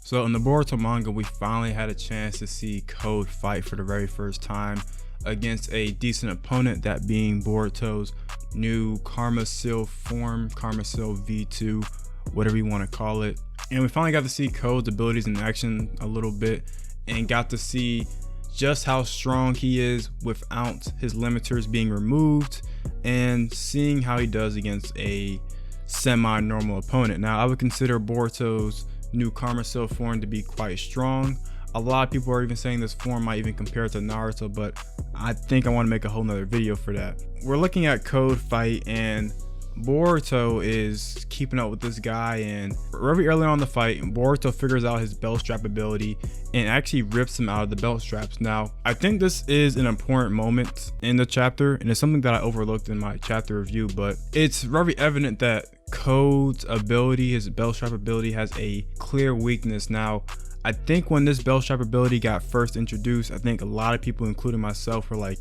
So in the Boruto manga, we finally had a chance to see Code fight for the very first time against a decent opponent, that being Boruto's new Karma Seal form, Karma Seal V2, whatever you want to call it. And we finally got to see Code's abilities in action a little bit and got to see just how strong he is without his limiters being removed, and seeing how he does against a semi-normal opponent. Now, I would consider Boruto's new Karma Seal form to be quite strong. A lot of people are even saying this form might even compare it to Naruto, but I think I want to make a whole nother video for that. We're looking at Code fight, and Boruto is keeping up with this guy, and very early on in the fight, Boruto figures out his belt strap ability and actually rips him out of the belt straps. Now, I think this is an important moment in the chapter, and it's something that I overlooked in my chapter review, but it's very evident that Code's ability, his belt strap ability, has a clear weakness. Now, I think when this belt strap ability got first introduced, I think a lot of people, including myself, were like,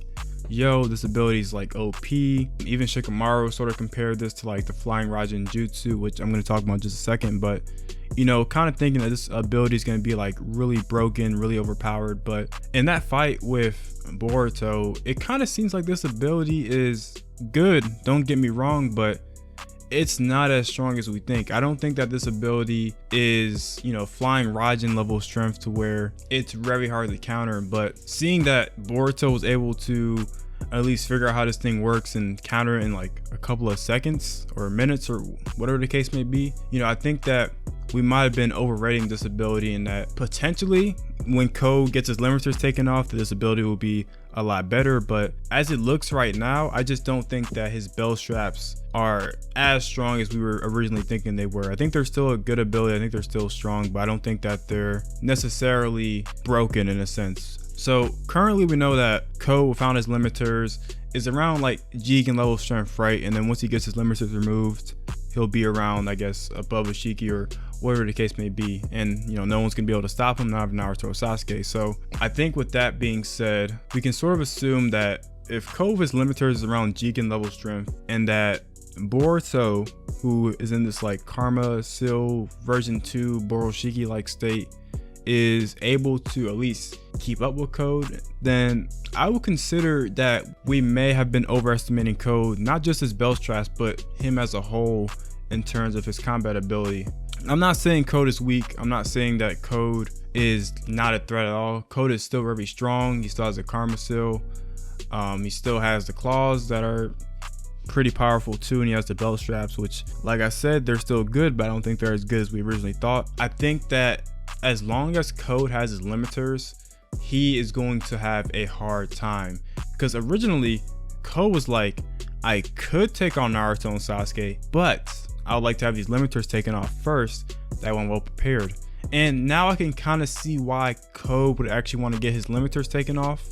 yo, this ability is like OP. Even Shikamaru sort of compared this to like the Flying Raijin Jutsu, which I'm going to talk about in just a second, but you know, kind of thinking that this ability is going to be like really broken, really overpowered. But in that fight with Boruto, it kind of seems like this ability is good, don't get me wrong, but it's not as strong as we think. I don't think that this ability is, you know, Flying Raijin level strength to where it's very hard to counter. But seeing that Boruto was able to at least figure out how this thing works and counter it in like a couple of seconds or minutes or whatever the case may be, you know, I think that we might have been overrating this ability, and that potentially when Code gets his limiters taken off, this ability will be a lot better. But as it looks right now, I just don't think that his belt straps are as strong as we were originally thinking they were. I think they're still a good ability, I think they're still strong, but I don't think that they're necessarily broken in a sense. So currently we know that Code, without his limiters, is around like Jigen level strength, right? And then once he gets his limiters removed, he'll be around, I guess, above a Shiki or whatever the case may be. And, you know, no one's gonna be able to stop him, not Naruto or Sasuke. So I think with that being said, we can sort of assume that if Code with his limiters is around Jigen level strength, and that Boruto, who is in this like Karma Seal version 2 Boroshiki like state, is able to at least keep up with Code, then I would consider that we may have been overestimating Code, not just his belt straps, but him as a whole in terms of his combat ability. I'm not saying Code is weak. I'm not saying that Code is not a threat at all. Code is still very strong. He still has a Karma Seal. He still has the claws that are pretty powerful too, and he has the belt straps, which, like I said, they're still good, but I don't think they're as good as we originally thought. I think that as long as Code has his limiters, he is going to have a hard time, because originally Code was like, I could take on Naruto and Sasuke, but I would like to have these limiters taken off first, that one well prepared. And now I can kind of see why Code would actually want to get his limiters taken off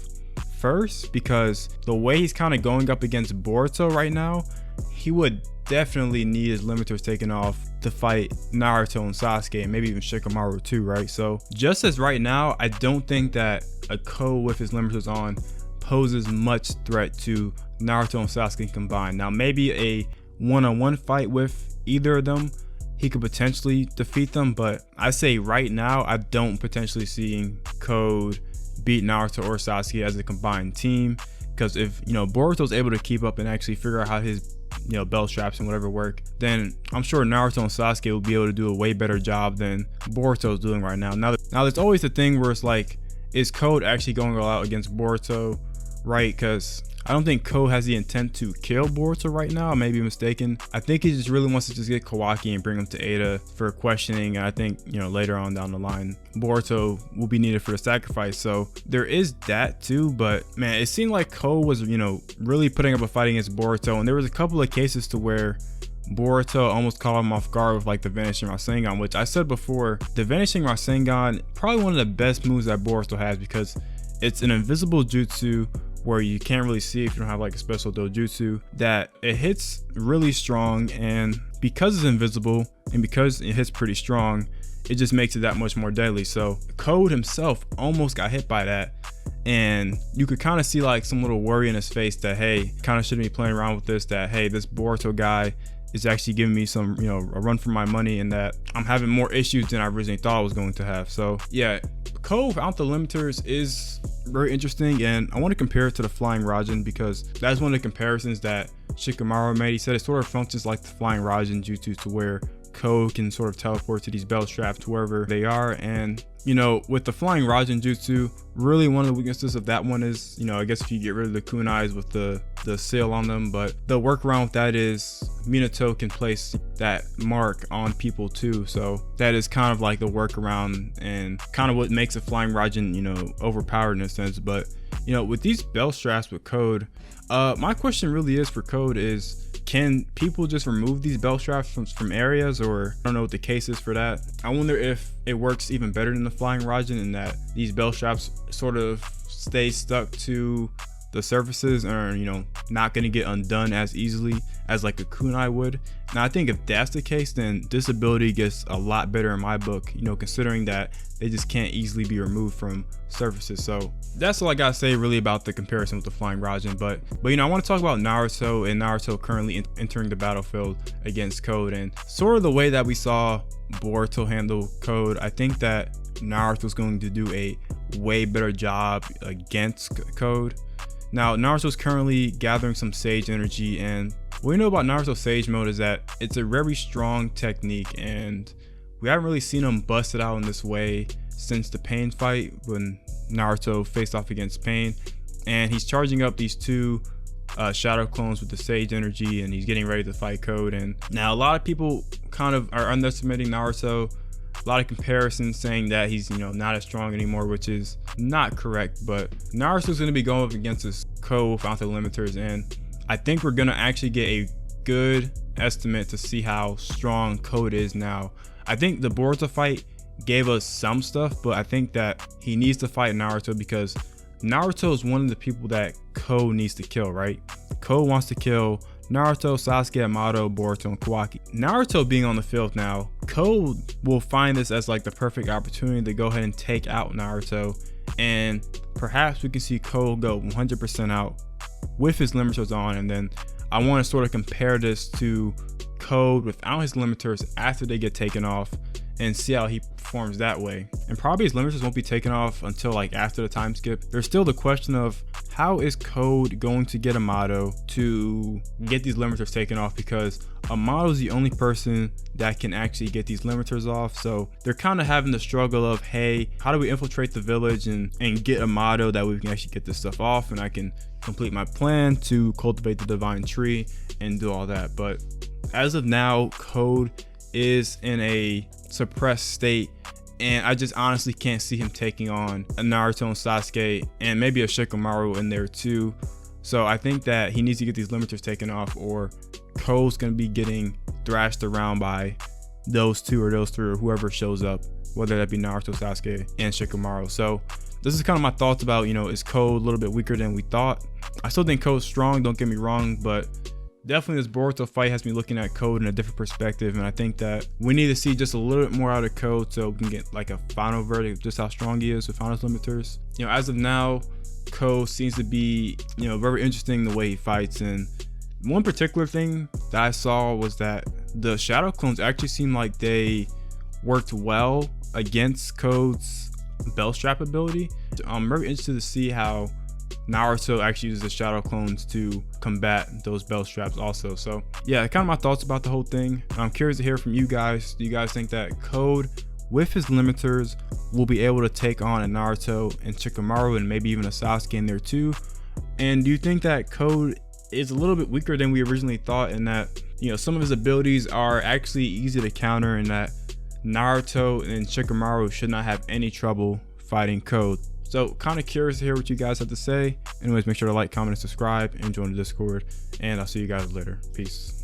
first, because the way he's kind of going up against Boruto right now, he would definitely need his limiters taken off to fight Naruto and Sasuke, and maybe even Shikamaru too, right? So just as right now, I don't think that a Code with his limiters on poses much threat to Naruto and Sasuke combined. Now maybe a one-on-one fight with either of them, he could potentially defeat them, but I say right now, I don't potentially see Code beat Naruto or Sasuke as a combined team, because if, you know, Boruto's able to keep up and actually figure out how his, you know, belt straps and whatever work, then I'm sure Naruto and Sasuke will be able to do a way better job than Boruto's doing right now. Now there's always the thing where it's like, is Code actually going all out against Boruto, right? Because I don't think Code has the intent to kill Boruto right now. I may be mistaken. I think he just really wants to just get Kawaki and bring him to Ada for questioning. And I think, you know, later on down the line, Boruto will be needed for the sacrifice. So there is that too. But man, it seemed like Code was, you know, really putting up a fight against Boruto. And there was a couple of cases to where Boruto almost caught him off guard with like the Vanishing Rasengan, which I said before, the Vanishing Rasengan, probably one of the best moves that Boruto has, because it's an invisible jutsu where you can't really see if you don't have like a special dojutsu, that it hits really strong, and because it's invisible and because it hits pretty strong, it just makes it that much more deadly. So Code himself almost got hit by that, and you could kind of see like some little worry in his face that, hey, kind of shouldn't be playing around with this, that hey, this Boruto guy is actually giving me some, a run for my money, and that I'm having more issues than I originally thought I was going to have. So yeah, Code without the limiters is very interesting, and I want to compare it to the Flying Raijin because that's one of the comparisons that Shikamaru made. He said it sort of functions like the Flying Raijin jutsu, to where Code can sort of teleport to these belt straps to wherever they are. And with the Flying Raijin jutsu, really one of the weaknesses of that one is, I guess if you get rid of the kunais with the seal on them, but the workaround with that is Minato can place that mark on people too. So that is kind of like the workaround and kind of what makes a Flying Raijin, overpowered in a sense. But with these belt straps with Code, my question really is for Code is, can people just remove these belt straps from areas, or I don't know what the case is for that. I wonder if it works even better than the Flying Raijin in that these belt straps sort of stay stuck to the surfaces and are, not going to get undone as easily as like a kunai would. Now I think if that's the case, then this ability gets a lot better in my book, considering that they just can't easily be removed from surfaces. So that's all I gotta say really about the comparison with the Flying Raijin. But I want to talk about Naruto, and Naruto currently entering the battlefield against Code, and sort of the way that we saw Boruto handle Code. I think that Naruto's going to do a way better job against Code. Now Naruto's currently gathering some Sage energy, and what we know about Naruto Sage mode is that it's a very strong technique, and we haven't really seen him bust it out in this way since the Pain fight when Naruto faced off against Pain. And he's charging up these two shadow clones with the Sage energy, and he's getting ready to fight Code. And now a lot of people kind of are underestimating Naruto. A lot of comparisons saying that he's not as strong anymore, which is not correct. But Naruto's going to be going up against this Code without the limiters, and I think we're going to actually get a good estimate to see how strong Code is now. I think the Boruto fight gave us some stuff, but I think that he needs to fight Naruto because Naruto is one of the people that Code needs to kill, right? Code wants to kill Naruto, Sasuke, Amato, Boruto, and Kawaki. Naruto being on the field now, Code will find this as like the perfect opportunity to go ahead and take out Naruto, and perhaps we can see Code go 100% out with his limiters on. And then I want to sort of compare this to Code without his limiters after they get taken off and see how he performs that way. And probably his limiters won't be taken off until like after the time skip. There's still the question of how is Code going to get Amato to get these limiters taken off, because Amato's the only person that can actually get these limiters off. So they're kind of having the struggle of, hey, how do we infiltrate the village and get Amato that we can actually get this stuff off and I can complete my plan to cultivate the divine tree and do all that. But as of now, Code is in a suppressed state, and I just honestly can't see him taking on a Naruto and Sasuke and maybe a Shikamaru in there too. So I think that he needs to get these limiters taken off, or Code's gonna be getting thrashed around by those two or those three or whoever shows up, whether that be Naruto, Sasuke, and Shikamaru. So this is kind of my thoughts about, is Code a little bit weaker than we thought? I still think Code's strong, don't get me wrong, but definitely this Boruto fight has me looking at Code in a different perspective, and I think that we need to see just a little bit more out of Code so we can get like a final verdict of just how strong he is without his limiters. As of now, Code seems to be, very interesting the way he fights. And one particular thing that I saw was that the shadow clones actually seem like they worked well against Code's belt strap ability. I'm very interested to see how Naruto actually uses the shadow clones to combat those belt straps also. So yeah, kind of my thoughts about the whole thing. I'm curious to hear from you guys. Do you guys think that Code with his limiters will be able to take on a Naruto and Shikamaru and maybe even a Sasuke in there too? And do you think that Code is a little bit weaker than we originally thought, and that some of his abilities are actually easy to counter, and that Naruto and Shikamaru should not have any trouble fighting Code? So kind of curious to hear what you guys have to say. Anyways, make sure to like, comment, and subscribe, and join the Discord. And I'll see you guys later. Peace.